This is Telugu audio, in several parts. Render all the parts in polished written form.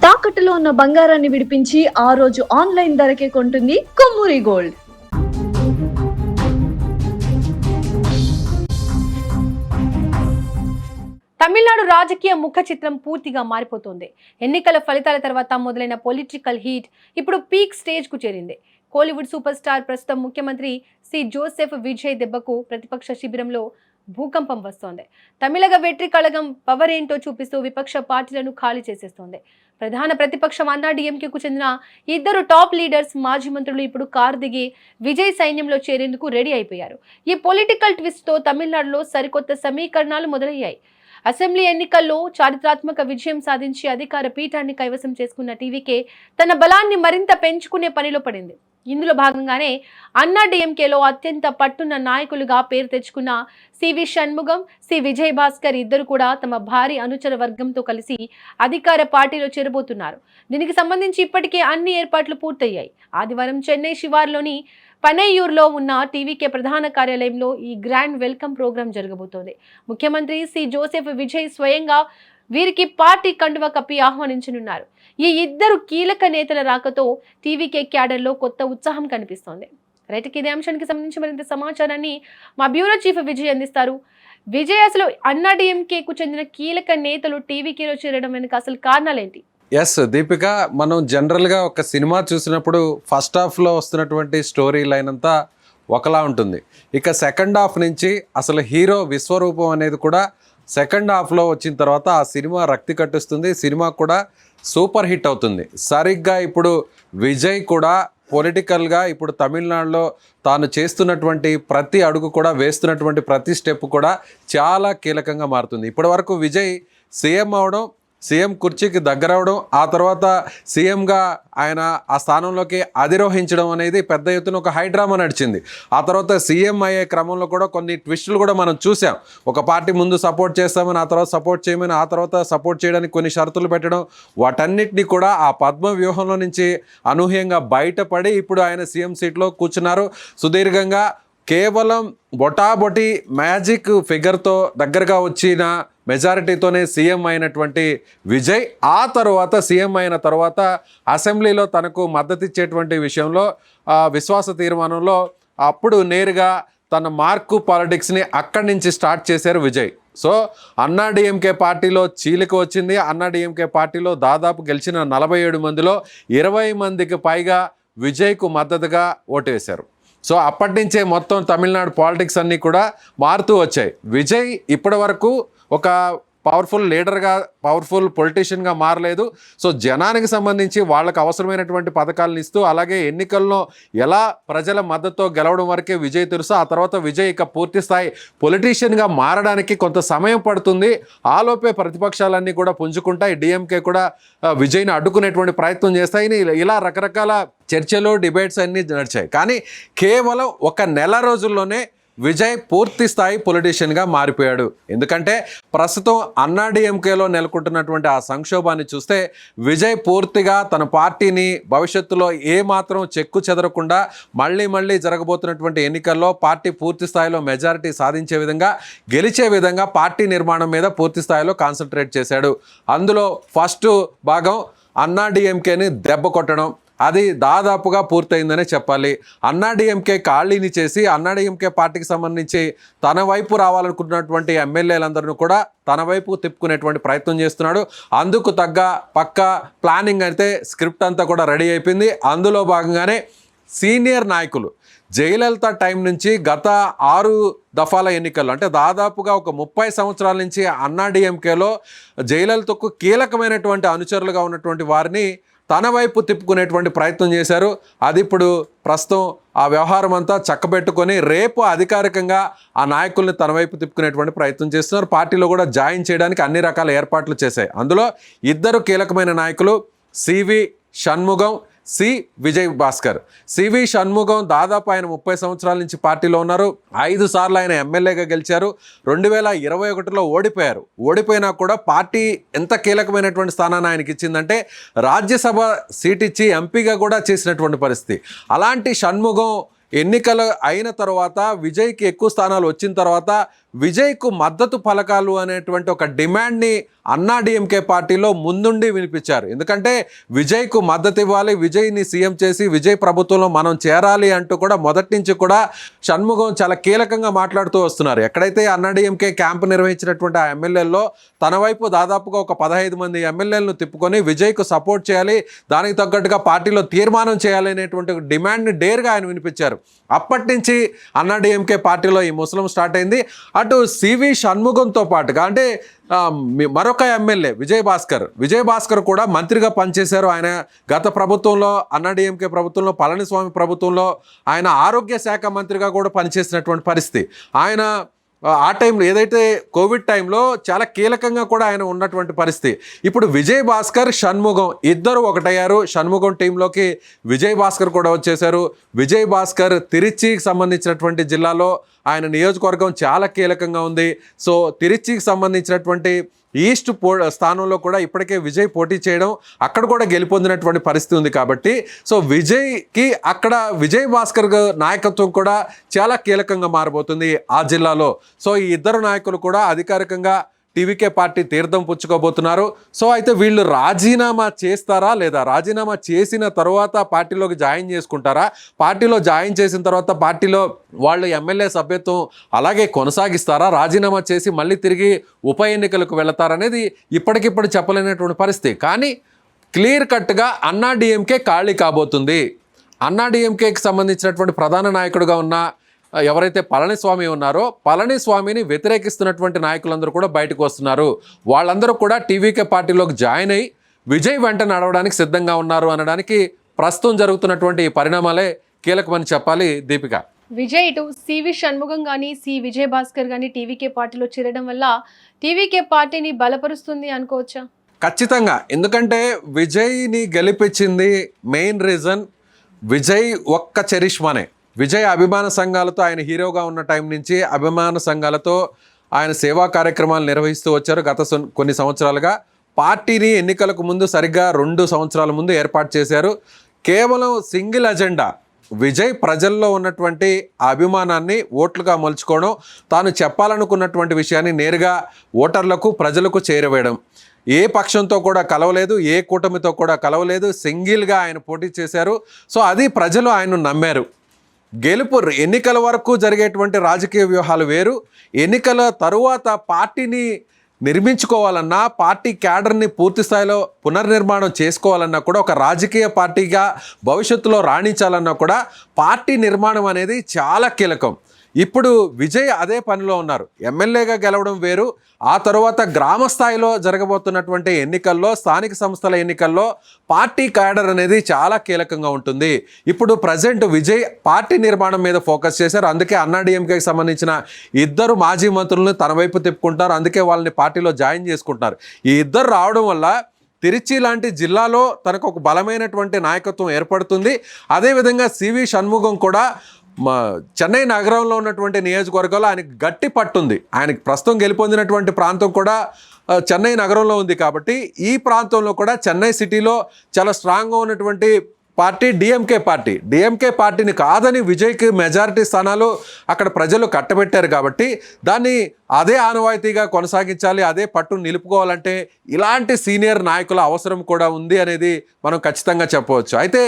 తాకట్టులో ఉన్న బంగారాన్ని విడిపించి ఆ రోజు ఆన్లైన్ ధరకే కొంటుంది కొమ్మూరి గోల్డ్. తమిళనాడు రాజకీయ ముఖ చిత్రం పూర్తిగా మారిపోతోంది. ఎన్నికల ఫలితాల తర్వాత మొదలైన పొలిటికల్ హీట్ ఇప్పుడు పీక్ స్టేజ్ కు చేరింది. కోలీవుడ్ సూపర్ స్టార్ ప్రస్తుతం ముఖ్యమంత్రి సి జోసెఫ్ విజయ్ దెబ్బకు ప్రతిపక్ష శిబిరంలో భూకంపం వస్తోంది. తమిళగ వెట్రి కళగం పవర్ ఏంటో చూపిస్తూ విపక్ష పార్టీలను ఖాళీ చేసేస్తోంది. ప్రధాన ప్రతిపక్షం అన్నా డిఎంకేకు చెందిన ఇద్దరు టాప్ లీడర్స్ మాజీ మంత్రులు ఇప్పుడు కారు దిగి విజయ్ సైన్యంలో చేరేందుకు రెడీ అయిపోయారు. ఈ పొలిటికల్ ట్విస్ట్ తో తమిళనాడులో సరికొత్త సమీకరణాలు మొదలయ్యాయి. అసెంబ్లీ ఎన్నికల్లో చారిత్రాత్మక విజయం సాధించి అధికార పీఠాన్ని కైవసం చేసుకున్న టీవీకే తన బలాన్ని మరింత పెంచుకునే పనిలో పడింది. ఇందులో భాగంగానే అన్నా డిఎంకేలో అత్యంత పట్టున్న నాయకులుగా పేరు తెచ్చుకున్న సివి షణ్ముగం, సి విజయ్ భాస్కర్ ఇద్దరు కూడా తమ భారీ అనుచర వర్గంతో కలిసి అధికార పార్టీలో చేరబోతున్నారు. దీనికి సంబంధించి ఇప్పటికే అన్ని ఏర్పాట్లు పూర్తయ్యాయి. ఆదివారం చెన్నై శివార్లోని పనయ్యూరులో ఉన్న టీవీకే ప్రధాన కార్యాలయంలో ఈ గ్రాండ్ వెల్కమ్ ప్రోగ్రాం జరగబోతోంది. ముఖ్యమంత్రి సి జోసెఫ్ విజయ్ స్వయంగా వీరికి పార్టీ కండువా కప్పి ఆహ్వానించనున్నారు. ఈ ఇద్దరు కీలక నేతల రాకతో టీవీకే క్యాడర్లో కొత్త ఉత్సాహం కనిపిస్తోంది. రైట్కి ఇదే అంశానికి సంబంధించి మరింత సమాచారాన్ని మా బ్యూరో చీఫ్ విజయ్ అందిస్తారు. విజయ్, అసలు అన్నా డిఎంకేకు చెందిన కీలక నేతలు టీవీకేలో చేరడం వెనుక అసలు కారణాలేంటి? ఎస్ దీపిక, మనం జనరల్గా ఒక సినిమా చూసినప్పుడు ఫస్ట్ హాఫ్లో వస్తున్నటువంటి స్టోరీ లైన్ అంతా ఒకలా ఉంటుంది. ఇక సెకండ్ హాఫ్ నుంచి అసలు హీరో విశ్వరూపం అనేది కూడా సెకండ్ హాఫ్లో వచ్చిన తర్వాత ఆ సినిమా రక్తి కట్టిస్తుంది. సినిమా కూడా సూపర్ హిట్ అవుతుంది. సరిగ్గా ఇప్పుడు విజయ్ కూడా పొలిటికల్గా ఇప్పుడు తమిళనాడులో తాను చేస్తున్నటువంటి ప్రతి అడుగు కూడా, వేస్తున్నటువంటి ప్రతి స్టెప్ కూడా చాలా కీలకంగా మారుతుంది. ఇప్పటి వరకు విజయ్ సీఎం అవడం, సీఎం కుర్చీకి దగ్గరవడం, ఆ తర్వాత సీఎంగా ఆయన ఆ స్థానంలోకి అధిరోహించడం అనేది పెద్ద ఎత్తున ఒక హై డ్రామా నడిచింది. ఆ తర్వాత సీఎం అయ్యే క్రమంలో కూడా కొన్ని ట్విస్టులు కూడా మనం చూసాం. ఒక పార్టీ ముందు సపోర్ట్ చేస్తామని, ఆ తర్వాత సపోర్ట్ చేయమని, ఆ తర్వాత సపోర్ట్ చేయడానికి కొన్ని షరతులు పెట్టడం, వాటన్నిటిని కూడా ఆ పద్మ వ్యూహంలో నుంచి అనూహ్యంగా బయటపడి ఇప్పుడు ఆయన సీఎం సీట్లో కూర్చున్నారు. సుదీర్ఘంగా కేవలం బొటాబొటి మ్యాజిక్ ఫిగర్తో దగ్గరగా వచ్చిన మెజారిటీతోనే సీఎం అయినటువంటి విజయ్ ఆ తర్వాత సీఎం అయిన తర్వాత అసెంబ్లీలో తనకు మద్దతు ఇచ్చేటువంటి విషయంలో విశ్వాస తీర్మానంలో అప్పుడు నేరుగా తన మార్కు పాలిటిక్స్ని అక్కడి నుంచి స్టార్ట్ చేశారు విజయ్. సో అన్నా డిఎంకే పార్టీలో చీలిక వచ్చింది. అన్నా డిఎంకే పార్టీలో దాదాపు గెలిచిన 47 మందిలో 20 మందికి పైగా విజయ్కు మద్దతుగా ఓటు వేశారు. సో అప్పటి నుంచే మొత్తం తమిళనాడు పాలిటిక్స్ అన్నీ కూడా మారుతూ వచ్చాయి. విజయ్ ఇప్పటి వరకు ఒక పవర్ఫుల్ లీడర్గా, పవర్ఫుల్ పొలిటీషియన్గా మారలేదు. సో జనానికి సంబంధించి వాళ్ళకు అవసరమైనటువంటి పథకాలను ఇస్తూ, అలాగే ఎన్నికల్లో ఎలా ప్రజల మద్దతుతో గెలవడం వరకే విజయ్ తెలుసు. ఆ తర్వాత విజయ్ ఇక పూర్తి స్థాయి పొలిటీషియన్గా మారడానికి కొంత సమయం పడుతుంది. ఆలోపే ప్రతిపక్షాలన్నీ కూడా పుంజుకుంటాయి. డిఎంకే కూడా విజయ్ని అడ్డుకునేటువంటి ప్రయత్నం చేస్తాయి. ఇలా రకరకాల చర్చలు, డిబేట్స్ అన్నీ నడిచాయి. కానీ కేవలం ఒక నెల రోజుల్లోనే విజయ్ పూర్తి స్థాయి పొలిటీషియన్గా మారిపోయాడు. ఎందుకంటే ప్రస్తుతం అన్నా డిఎంకేలో నెలకొంటున్నటువంటి ఆ సంక్షోభాన్ని చూస్తే విజయ్ పూర్తిగా తన పార్టీని భవిష్యత్తులో ఏమాత్రం చెక్కు చెదరకుండా మళ్ళీ జరగబోతున్నటువంటి ఎన్నికల్లో పార్టీ పూర్తి స్థాయిలో మెజారిటీ సాధించే విధంగా, గెలిచే విధంగా పార్టీ నిర్మాణం మీద పూర్తి స్థాయిలో కాన్సన్ట్రేట్ చేశాడు. అందులో ఫస్ట్ భాగం అన్నా డిఎంకేని దెబ్బ కొట్టడం, అది దాదాపుగా పూర్తయిందనే చెప్పాలి. అన్నా డిఎంకే ఖాళీని చేసి అన్నా డిఎంకే పార్టీకి సంబంధించి తన వైపు రావాలనుకుంటున్నటువంటి ఎమ్మెల్యేలందరినీ కూడా తన వైపు తిప్పుకునేటువంటి ప్రయత్నం చేస్తున్నాడు. అందుకు తగ్గ పక్కా ప్లానింగ్ అయితే స్క్రిప్ట్ అంతా కూడా రెడీ అయిపోయింది. అందులో భాగంగానే సీనియర్ నాయకులు జయలలిత టైం నుంచి గత 6 దఫాల ఎన్నికల్లో, అంటే దాదాపుగా ఒక 30 సంవత్సరాల నుంచి అన్నా డిఎంకేలో జయలలితకు కీలకమైనటువంటి అనుచరులుగా ఉన్నటువంటి వారిని తన వైపు తిప్పుకునేటువంటి ప్రయత్నం చేశారు. అది ఇప్పుడు ప్రస్తుతం ఆ వ్యవహారం అంతా చక్కబెట్టుకొని రేపు అధికారికంగా ఆ నాయకుల్ని తన వైపు తిప్పుకునేటువంటి ప్రయత్నం చేస్తున్నారు. పార్టీలో కూడా జాయిన్ చేయడానికి అన్ని రకాల ఏర్పాట్లు చేశాయి. అందులో ఇద్దరు కీలకమైన నాయకులు C V Shanmugam, C Vijay Bhaskar. C V Shanmugam దాదాపు ఆయన 30 సంవత్సరాల నుంచి పార్టీలో ఉన్నారు. 5 సార్లు ఆయన ఎమ్మెల్యేగా గెలిచారు. 2021లో ఓడిపోయారు. ఓడిపోయినా కూడా పార్టీ ఎంత కీలకమైనటువంటి స్థానాన్ని ఆయనకి ఇచ్చిందంటే రాజ్యసభ సీట్ ఇచ్చి ఎంపీగా కూడా చేసినటువంటి పరిస్థితి. అలాంటి షణ్ముగం ఎన్నికలు అయిన తర్వాత విజయ్కి ఎక్కువ స్థానాలు వచ్చిన తర్వాత విజయ్కు మద్దతు పలకాలు అనేటువంటి ఒక డిమాండ్ని అన్నా డిఎంకే పార్టీలో ముందుండి వినిపించారు. ఎందుకంటే విజయ్కు మద్దతు ఇవ్వాలి, విజయ్ని సీఎం చేసి విజయ్ ప్రభుత్వంలో మనం చేరాలి అంటూ కూడా మొదటి నుంచి కూడా షణ్ముగం చాలా కీలకంగా మాట్లాడుతూ వస్తున్నారు. ఎక్కడైతే అన్నా డిఎంకే క్యాంపు నిర్వహించినటువంటి ఆ ఎమ్మెల్యేల్లో తన వైపు దాదాపుగా ఒక 15 మంది ఎమ్మెల్యేలను తిప్పుకొని విజయ్కు సపోర్ట్ చేయాలి, దానికి తగ్గట్టుగా పార్టీలో తీర్మానం చేయాలి అనేటువంటి డిమాండ్ని డేర్గా ఆయన వినిపించారు. అప్పటి నుంచి అన్నా డిఎంకే పార్టీలో ఈ ముసలం స్టార్ట్ అయింది. అటు సివి షణ్ముగంతో పాటుగా అంటే మరొక ఎమ్మెల్యే విజయ్ భాస్కర్ కూడా మంత్రిగా పనిచేశారు. ఆయన గత ప్రభుత్వంలో అన్నా డిఎంకే ప్రభుత్వంలో పళనిస్వామి ప్రభుత్వంలో ఆయన ఆరోగ్య శాఖ మంత్రిగా కూడా పనిచేసినటువంటి పరిస్థితి. ఆయన ఆ టైంలో ఏదైతే కోవిడ్ టైంలో చాలా కీలకంగా కూడా ఆయన ఉన్నటువంటి పరిస్థితి. ఇప్పుడు విజయ్ భాస్కర్ షణ్ముగం ఇద్దరు ఒకటయ్యారు. షణ్ముగం టీంలోకి విజయ్ భాస్కర్ కూడా వచ్చేశారు. విజయ్ భాస్కర్ తిరుచికి సంబంధించినటువంటి జిల్లాలో ఆయన నియోజకవర్గం చాలా కీలకంగా ఉంది. సో తిరుచికి సంబంధించినటువంటి ఈస్ట్ స్థానంలో కూడా ఇప్పటికే విజయ్ పోటీ చేయడం, అక్కడ కూడా గెలుపొందినటువంటి పరిస్థితి ఉంది. కాబట్టి సో విజయ్కి అక్కడ విజయ్ భాస్కర్ నాయకత్వం కూడా చాలా కీలకంగా మారబోతుంది ఆ జిల్లాలో. సో ఈ ఇద్దరు నాయకులు కూడా అధికారికంగా టీవీకే పార్టీ తీర్థం పుచ్చుకోబోతున్నారు. సో అయితే వీళ్ళు రాజీనామా చేస్తారా లేదా, రాజీనామా చేసిన తర్వాత పార్టీలోకి జాయిన్ చేసుకుంటారా, పార్టీలో జాయిన్ చేసిన తర్వాత పార్టీలో వాళ్ళు ఎమ్మెల్యే సభ్యత్వం అలాగే కొనసాగిస్తారా, రాజీనామా చేసి మళ్ళీ తిరిగి ఉప ఎన్నికలకు వెళతారనేది ఇప్పటికిప్పుడు చెప్పలేనటువంటి పరిస్థితి. కానీ క్లియర్ కట్గా అన్నా డిఎంకే ఖాళీ కాబోతుంది. అన్నా డిఎంకేకి సంబంధించినటువంటి ప్రధాన నాయకుడిగా ఉన్న ఎవరైతే పళనిస్వామి ఉన్నారో పళనిస్వామిని వ్యతిరేకిస్తున్నటువంటి నాయకులందరూ కూడా బయటకు వస్తున్నారు. వాళ్ళందరూ కూడా టీవీకే పార్టీలోకి జాయిన్ అయ్యి విజయ్ వెంట నడవడానికి సిద్ధంగా ఉన్నారు అనడానికి ప్రస్తుతం జరుగుతున్నటువంటి ఈ పరిణామాలే కీలకమని చెప్పాలి. దీపిక, విజయ్ ఇటు సివి షణ్ముగం కానీ విజయ్ భాస్కర్ కానీ టీవీకే పార్టీలో చేరడం వల్ల టీవీకే పార్టీని బలపరుస్తుంది అనుకోవచ్చా? ఖచ్చితంగా. ఎందుకంటే విజయ్ని గెలిపించింది మెయిన్ రీజన్ విజయ్ ఒక్క చరిష్మానే. విజయ్ అభిమాన సంఘాలతో ఆయన హీరోగా ఉన్న టైం నుంచి అభిమాన సంఘాలతో ఆయన సేవా కార్యక్రమాలు నిర్వహిస్తూ వచ్చారు. గత కొన్ని సంవత్సరాలుగా పార్టీని ఎన్నికలకు ముందు సరిగ్గా 2 సంవత్సరాల ముందు ఏర్పాటు చేశారు. కేవలం సింగిల్ అజెండా విజయ్ ప్రజల్లో ఉన్నటువంటి అభిమానాన్ని ఓట్లుగా మలుచుకోవడం, తాను చెప్పాలనుకున్నటువంటి విషయాన్ని నేరుగా ఓటర్లకు ప్రజలకు చేరవేయడం. ఏ పక్షంతో కూడా కలవలేదు, ఏ కూటమితో కూడా కలవలేదు, సింగిల్గా ఆయన పోటీ చేశారు. సో అది ప్రజలు ఆయన్ను నమ్మారు. గెలుపు ఎన్నికల వరకు జరిగేటువంటి రాజకీయ వ్యూహాలు వేరు, ఎన్నికల తరువాత పార్టీని నిర్మించుకోవాలన్నా, పార్టీ క్యాడర్ని పూర్తి స్థాయిలో పునర్నిర్మాణం చేసుకోవాలన్నా కూడా, ఒక రాజకీయ పార్టీగా భవిష్యత్తులో రాణించాలన్నా కూడా పార్టీ నిర్మాణం అనేది చాలా కీలకం. ఇప్పుడు విజయ్ అదే పనిలో ఉన్నారు. ఎమ్మెల్యేగా గెలవడం వేరు, ఆ తర్వాత గ్రామ స్థాయిలో జరగబోతున్నటువంటి ఎన్నికల్లో, స్థానిక సంస్థల ఎన్నికల్లో పార్టీ క్యాడర్ అనేది చాలా కీలకంగా ఉంటుంది. ఇప్పుడు ప్రజెంట్ విజయ్ పార్టీ నిర్మాణం మీద ఫోకస్ చేశారు. అందుకే అన్నా డిఎంకేకి సంబంధించిన ఇద్దరు మాజీ మంత్రులను తన వైపు తిప్పుకుంటారు. అందుకే వాళ్ళని పార్టీలో జాయిన్ చేసుకుంటున్నారు. ఈ ఇద్దరు రావడం వల్ల తిరుచి లాంటి జిల్లాలో తనకు ఒక బలమైనటువంటి నాయకత్వం ఏర్పడుతుంది. అదేవిధంగా సివి షణ్ముగం కూడా చెన్నై నగరంలో ఉన్నటువంటి నియోజకవర్గాల్లో ఆయనకు గట్టి పట్టుంది. ఆయనకి ప్రస్తుతం గెలుపొందినటువంటి ప్రాంతం కూడా చెన్నై నగరంలో ఉంది. కాబట్టి ఈ ప్రాంతంలో కూడా చెన్నై సిటీలో చాలా స్ట్రాంగ్గా ఉన్నటువంటి పార్టీ డిఎంకే పార్టీని కాదని విజయ్కి మెజారిటీ స్థానాలు అక్కడ ప్రజలు కట్టబెట్టారు. కాబట్టి దాన్ని అదే ఆనవాయితీగా కొనసాగించాలి, అదే పట్టును నిలుపుకోవాలంటే ఇలాంటి సీనియర్ నాయకుల అవసరం కూడా ఉంది అనేది మనం ఖచ్చితంగా చెప్పవచ్చు. అయితే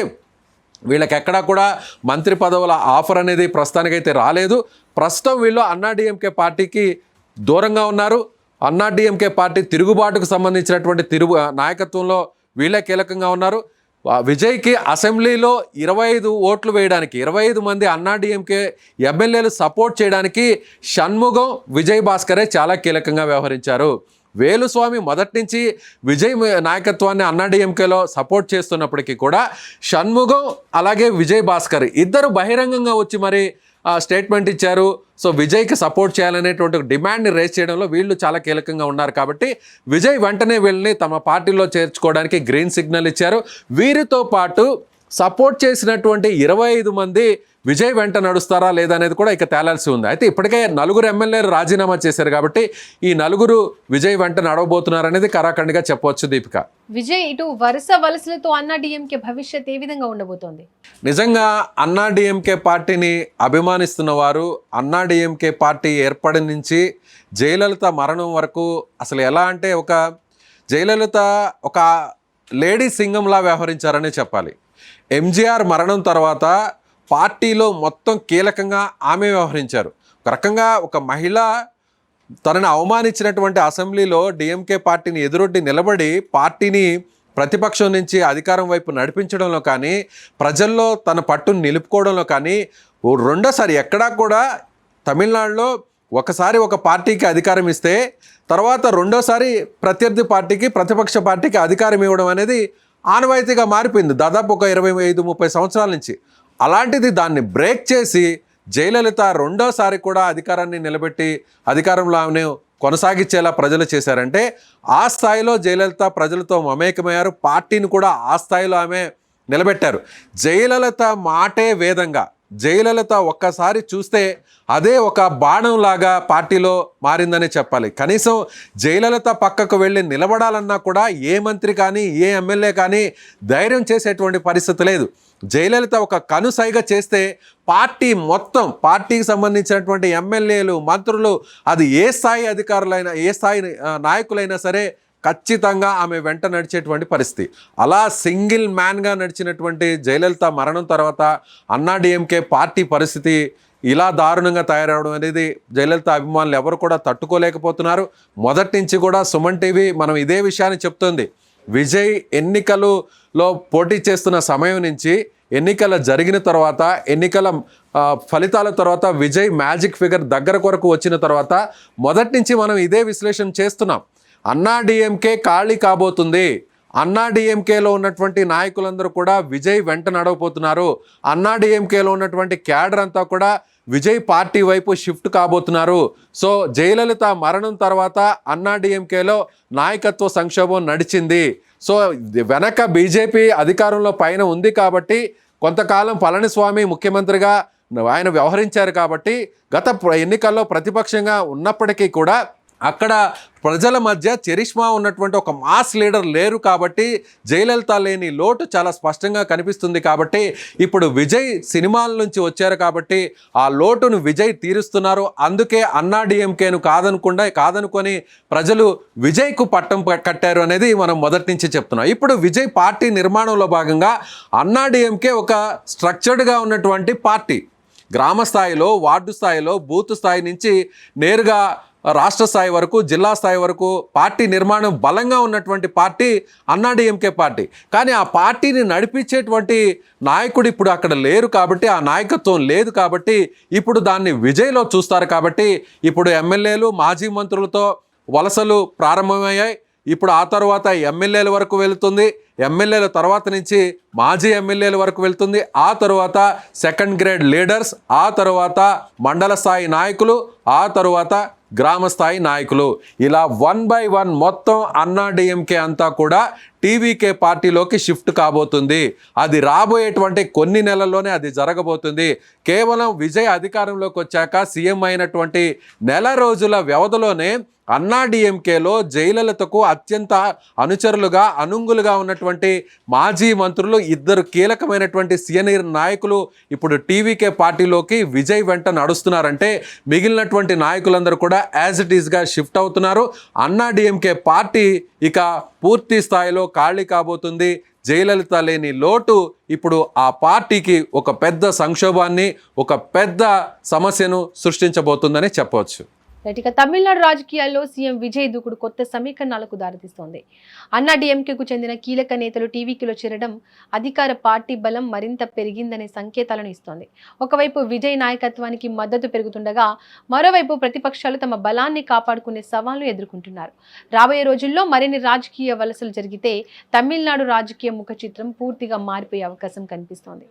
వీళ్ళకి ఎక్కడా కూడా మంత్రి పదవుల ఆఫర్ అనేది ప్రస్తుతానికైతే రాలేదు. ప్రస్తుతం వీళ్ళు అన్నా డిఎంకే పార్టీకి దూరంగా ఉన్నారు. అన్నా డిఎంకే పార్టీ తిరుగుబాటుకు సంబంధించినటువంటి నాయకత్వంలో వీళ్ళే కీలకంగా ఉన్నారు. విజయ్కి అసెంబ్లీలో 25 ఓట్లు వేయడానికి 25 మంది అన్నా డిఎంకే ఎమ్మెల్యేలు సపోర్ట్ చేయడానికి షణ్ముగం, విజయ్ భాస్కరే చాలా కీలకంగా వ్యవహరించారు. వేలుస్వామి మొదటి నుంచి విజయ్ నాయకత్వాన్ని అన్నా డిఎంకేలో సపోర్ట్ చేస్తున్నప్పటికీ కూడా షణ్ముగం అలాగే విజయ్ భాస్కర్ ఇద్దరు బహిరంగంగా వచ్చి మరి స్టేట్మెంట్ ఇచ్చారు. సో విజయ్కి సపోర్ట్ చేయాలనేటువంటి డిమాండ్ని రేస్ చేయడంలో వీళ్ళు చాలా కీలకంగా ఉన్నారు. కాబట్టి విజయ్ వెంటనే వీళ్ళని తమ పార్టీలో చేర్చుకోవడానికి గ్రీన్ సిగ్నల్ ఇచ్చారు. వీరితో పాటు సపోర్ట్ చేసినటువంటి 25 మంది విజయ్ వెంట నడుస్తారా లేదా అనేది కూడా ఇక తేలాల్సి ఉంది. అయితే ఇప్పటికే 4 ఎమ్మెల్యేలు రాజీనామా చేశారు కాబట్టి ఈ 4 విజయ్ వెంట నడవబోతున్నారు అనేది కరాఖండిగా చెప్పవచ్చు. దీపిక, విజయ్ ఇటు వరుస వలసలతో అన్నా డిఎంకే భవిష్యత్ ఏ విధంగా ఉండబోతోంది? నిజంగా అన్నా డిఎంకే పార్టీని అభిమానిస్తున్న వారు అన్నా డిఎంకే పార్టీ ఏర్పడి నుంచి జయలలిత మరణం వరకు అసలు ఎలా అంటే జయలలిత ఒక లేడీ సింగంలా వ్యవహరించారనే చెప్పాలి. ఎంజీఆర్ మరణం తర్వాత పార్టీలో మొత్తం కీలకంగా ఆమె వ్యవహరించారు. ఒక రకంగా ఒక మహిళ తనని అవమానించినటువంటి అసెంబ్లీలో డిఎంకే పార్టీని ఎదురొడ్డి నిలబడి పార్టీని ప్రతిపక్షం నుంచి అధికారం వైపు నడిపించడంలో కానీ, ప్రజల్లో తన పట్టును నిలుపుకోవడంలో కానీ, రెండోసారి ఎక్కడా కూడా తమిళనాడులో ఒకసారి ఒక పార్టీకి అధికారం ఇస్తే తర్వాత రెండోసారి ప్రత్యర్థి పార్టీకి, ప్రతిపక్ష పార్టీకి అధికారం ఇవ్వడం అనేది ఆనవాయితీగా మారిపోయింది దాదాపు ఒక 25-30 సంవత్సరాల నుంచి. అలాంటిది దాన్ని బ్రేక్ చేసి జయలలిత రెండోసారి కూడా అధికారాన్ని నిలబెట్టి అధికారంలో ఆమెను కొనసాగించేలా ప్రజలు చేశారంటే ఆ స్థాయిలో జయలలిత ప్రజలతో మమేకమయ్యారు. పార్టీని కూడా ఆ స్థాయిలో ఆమె నిలబెట్టారు. జయలలిత మాటే వేదంగా, జయలలిత ఒక్కసారి చూస్తే అదే ఒక బాణంలాగా పార్టీలో మారిందని చెప్పాలి. కనీసం జయలలిత పక్కకు వెళ్ళి నిలబడాలన్నా కూడా ఏ మంత్రి కానీ ఏ ఎమ్మెల్యే కానీ ధైర్యం చేసేటువంటి పరిస్థితి లేదు. జయలలిత ఒక కనుసైగ చేస్తే పార్టీ మొత్తం, పార్టీకి సంబంధించినటువంటి ఎమ్మెల్యేలు, మంత్రులు, అది ఏ స్థాయి అధికారులైనా ఏ స్థాయి నాయకులైనా సరే ఖచ్చితంగా ఆమె వెంట నడిచేటువంటి పరిస్థితి. అలా సింగిల్ మ్యాన్గా నడిచినటువంటి జయలలిత మరణం తర్వాత అన్నా డిఎంకే పార్టీ పరిస్థితి ఇలా దారుణంగా తయారవడం అనేది జయలలిత అభిమానులు ఎవరు కూడా తట్టుకోలేకపోతున్నారు. మొదటి నుంచి కూడా సుమన్ టీవీ మనం ఇదే విషయాన్ని చెప్తుంది. విజయ్ ఎన్నికలలో పోటీ చేస్తున్న సమయం నుంచి ఎన్నికల జరిగిన తర్వాత, ఎన్నికల ఫలితాల తర్వాత విజయ్ మ్యాజిక్ ఫిగర్ దగ్గర కొరకు వచ్చిన తర్వాత మొదటి నుంచి మనం ఇదే విశ్లేషణ చేస్తున్నాం. అన్నా డిఎంకే ఖాళీ కాబోతుంది. అన్నా డిఎంకేలో ఉన్నటువంటి నాయకులందరూ కూడా విజయ్ వెంట నడవబోతున్నారు. అన్నా డిఎంకేలో ఉన్నటువంటి క్యాడర్ అంతా కూడా విజయ్ పార్టీ వైపు షిఫ్ట్ కాబోతున్నారు. సో జయలలిత మరణం తర్వాత అన్నా డిఎంకేలో నాయకత్వ సంక్షోభం నడిచింది. సో వెనక బీజేపీ అధికారంలో పైన ఉంది కాబట్టి కొంతకాలం పళనిస్వామి ముఖ్యమంత్రిగా ఆయన వ్యవహరించారు కాబట్టి గత ఎన్నికల్లో ప్రతిపక్షంగా ఉన్నప్పటికీ కూడా అక్కడ ప్రజల మధ్య చరిష్మా ఉన్నటువంటి ఒక మాస్ లీడర్ లేరు కాబట్టి జయలలిత లేని లోటు చాలా స్పష్టంగా కనిపిస్తుంది. కాబట్టి ఇప్పుడు విజయ్ సినిమాల నుంచి వచ్చారు కాబట్టి ఆ లోటును విజయ్ తీరుస్తున్నారు. అందుకే అన్నా డిఎంకేను కాదనుకొని ప్రజలు విజయ్కు పట్టం కట్టారు అనేది మనం మొదటి నుంచి చెప్తున్నాం. ఇప్పుడు విజయ్ పార్టీ నిర్మాణంలో భాగంగా అన్నా డిఎంకే ఒక స్ట్రక్చర్డ్గా ఉన్నటువంటి పార్టీ. గ్రామ స్థాయిలో, వార్డు స్థాయిలో, బూత్ స్థాయి నుంచి నేరుగా రాష్ట్ర స్థాయి వరకు, జిల్లా స్థాయి వరకు పార్టీ నిర్మాణం బలంగా ఉన్నటువంటి పార్టీ అన్నా డిఎంకే పార్టీ. కానీ ఆ పార్టీని నడిపించేటువంటి నాయకుడు ఇప్పుడు అక్కడ లేరు కాబట్టి, ఆ నాయకత్వం లేదు కాబట్టి ఇప్పుడు దాన్ని విజయ్లో చూస్తారు. కాబట్టి ఇప్పుడు ఎమ్మెల్యేలు, మాజీ మంత్రులతో వలసలు ప్రారంభమయ్యాయి. ఇప్పుడు ఆ తర్వాత ఎమ్మెల్యేల వరకు వెళుతుంది. ఎమ్మెల్యేల తర్వాత నుంచి మాజీ ఎమ్మెల్యేల వరకు వెళ్తుంది. ఆ తర్వాత సెకండ్ గ్రేడ్ లీడర్స్, ఆ తర్వాత మండల స్థాయి నాయకులు, ఆ తర్వాత గ్రామ స్థాయి నాయకులు, ఇలా 1 by 1 మొత్తం అన్నా డిఎంకే అంతా కూడా టీవీకే పార్టీలోకి షిఫ్ట్ కాబోతుంది. అది రాబోయేటువంటి కొన్ని నెలల్లోనే అది జరగబోతుంది. కేవలం విజయ్ అధికారంలోకి వచ్చాక సీఎం అయినటువంటి నెల రోజుల వ్యవధిలోనే అన్నా డిఎంకేలో జయలలితకు అత్యంత అనుచరులుగా, అనుంగులుగా ఉన్నటువంటి మాజీ మంత్రులు, 2 కీలకమైనటువంటి సీనియర్ నాయకులు ఇప్పుడు టీవీకే పార్టీలోకి విజయ్ వెంట నడుస్తున్నారంటే మిగిలినటువంటి నాయకులందరూ కూడా యాజ్ ఇట్ ఈస్గా షిఫ్ట్ అవుతున్నారు. అన్నా డిఎంకే పార్టీ ఇక పూర్తి స్థాయిలో ఖాళీ కాబోతుంది. జయలలిత లేని లోటు ఇప్పుడు ఆ పార్టీకి ఒక పెద్ద సంక్షోభాన్ని, ఒక పెద్ద సమస్యను సృష్టించబోతుందని చెప్పవచ్చు. ఇక తమిళనాడు రాజకీయాల్లో సీఎం విజయ్ దూకుడు కొత్త సమీకరణాలకు దారితీస్తోంది. అన్నా డిఎంకేకు చెందిన కీలక నేతలు టీవీకీలో చేరడం అధికార పార్టీ బలం మరింత పెరిగిందనే సంకేతాలను ఇస్తోంది. ఒకవైపు విజయ్ నాయకత్వానికి మద్దతు పెరుగుతుండగా మరోవైపు ప్రతిపక్షాలు తమ బలాన్ని కాపాడుకునే సవాళ్లు ఎదుర్కొంటున్నారు. రాబోయే రోజుల్లో మరిన్ని రాజకీయ వలసలు జరిగితే తమిళనాడు రాజకీయ ముఖ చిత్రం పూర్తిగా మారిపోయే అవకాశం కనిపిస్తోంది.